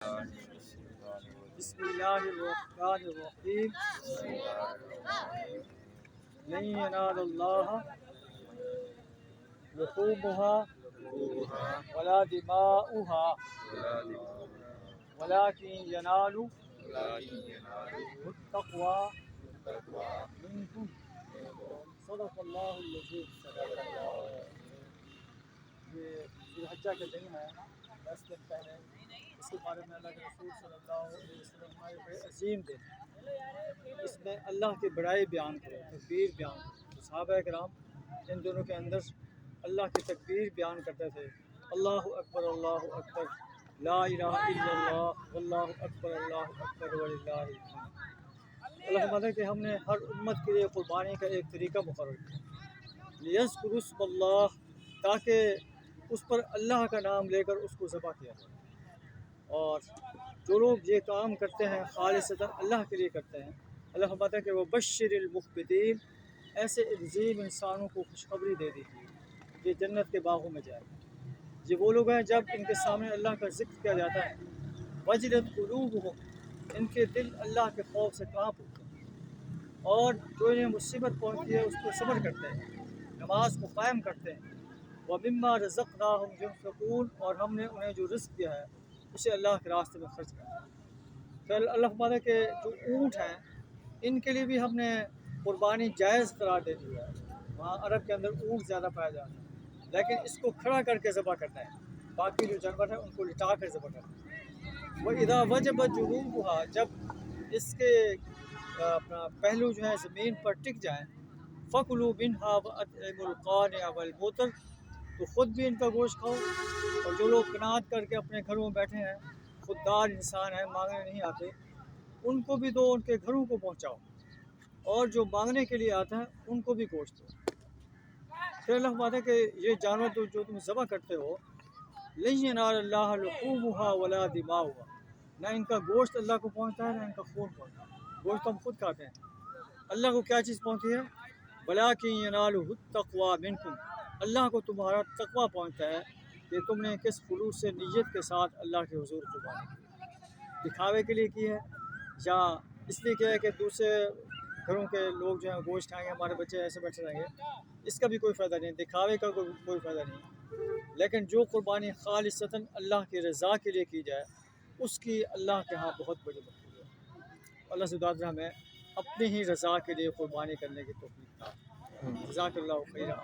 بسم اللہ الرحمن الرحیم لن ینال اللہ لحومها ولا دماؤها ولكن ینال التقوى منکم صدق اللہ العظیم۔ یہ ذوالحجہ کا دن ہے، 10 دن پہلے اس کے بارے میں اللہ کے رسول صلی اللہ علیہ وسلم ہمارے بڑے عظیم دن، اس میں اللہ کی بڑائی بیان کرے، تکبیر بیان کرے۔ صحابہ کرام ان دنوں کے اندر اللہ کی تکبیر بیان کرتے تھے، اللہ اکبر لا الہ الا اللہ واللہ اکبر وللہ الحمد۔ اللہ فرماتا ہے کہ ہم نے ہر امت کے لیے قربانی کا ایک طریقہ مقرر کیا، لیذکروا اسم اللہ، تاکہ اس پر اللہ کا نام لے کر اس کو ذبح کیا جائے۔ اور جو لوگ یہ کام کرتے ہیں خالصتاً اللہ کے لیے کرتے ہیں، اللہ فرماتا ہے کہ وہ بشر المخبتین، ایسے عظیم انسانوں کو خوشخبری دے دیجیے کہ جنت کے باغوں میں جائے۔ یہ وہ لوگ ہیں جب ان کے سامنے اللہ کا ذکر کیا جاتا ہے، وجلت قلوبہم، ان کے دل اللہ کے خوف سے کانپ اٹھتے ہیں، اور جو انہیں مصیبت پہنچتی ہے اس پر صبر کرتے ہیں، نماز کو قائم کرتے ہیں، وَمِمَّا رَزَقْنَاهُمْ يُنْفِقُونَ، اور ہم نے انہیں جو رزق دیا ہے اسے اللہ کے راستے میں خرچ کرنا۔ پھر اللہ فرماتا ہے کہ جو اونٹ ہیں ان کے لیے بھی ہم نے قربانی جائز قرار دے دی ہے۔ وہاں عرب کے اندر اونٹ زیادہ پایا جاتا ہے، لیکن اس کو کھڑا کر کے ذبح کرنا ہے، باقی جو جانور ہیں ان کو لٹا کر ذبح کرنا ہے۔ وَإِذَا وَجَبَتْ جُنُوبُهَا، جب اس کے اپنا پہلو جو ہے زمین پر ٹک جائیں، فَكُلُوا مِنْهَا وَأَطْعِمُوا الْقَانِعَ وَالْمُعْتَرَّ، تو خود بھی ان کا گوشت کھاؤ، اور جو لوگ قناعت کر کے اپنے گھروں میں بیٹھے ہیں، خوددار انسان ہیں، مانگنے نہیں آتے، ان کو بھی دو، ان کے گھروں کو پہنچاؤ، اور جو مانگنے کے لیے آتے ہیں ان کو بھی گوشت دو۔ پھر اللہ فرماتا ہے کہ یہ جانور جو تم ذبح کرتے ہو، لن ینال اللہ لحومها ولا دماؤها، نہ ان کا گوشت اللہ کو پہنچتا ہے نہ ان کا خون پہنچتا ہے، گوشت ہم خود کھاتے ہیں، اللہ کو کیا چیز پہنچتی ہے؟ وَلَٰكِن يَنَالُهُ التَّقْوَىٰ مِنْكُمْ، اللہ کو تمہارا تقویٰ پہنچتا ہے کہ تم نے کس خلوص سے نیت کے ساتھ اللہ کے حضور قربانی کی، دکھاوے کے لیے کی ہے یا اس لیے کیا ہے کہ دوسرے گھروں کے لوگ جو ہیں گوشت کھائیں گے، ہمارے بچے ایسے بیٹھے رہیں گے، اس کا بھی کوئی فائدہ نہیں، دکھاوے کا کوئی فائدہ نہیں۔ لیکن جو قربانی خالصتاً اللہ کی رضا کے لیے کی جائے اس کی اللہ کے ہاں بہت بڑی مقبول ہے۔ اللہ سے دعا ہمیں اپنی ہی رضا کے لیے قربانی کرنے کی توفیق عطا۔ جزاک اللہ خیرا۔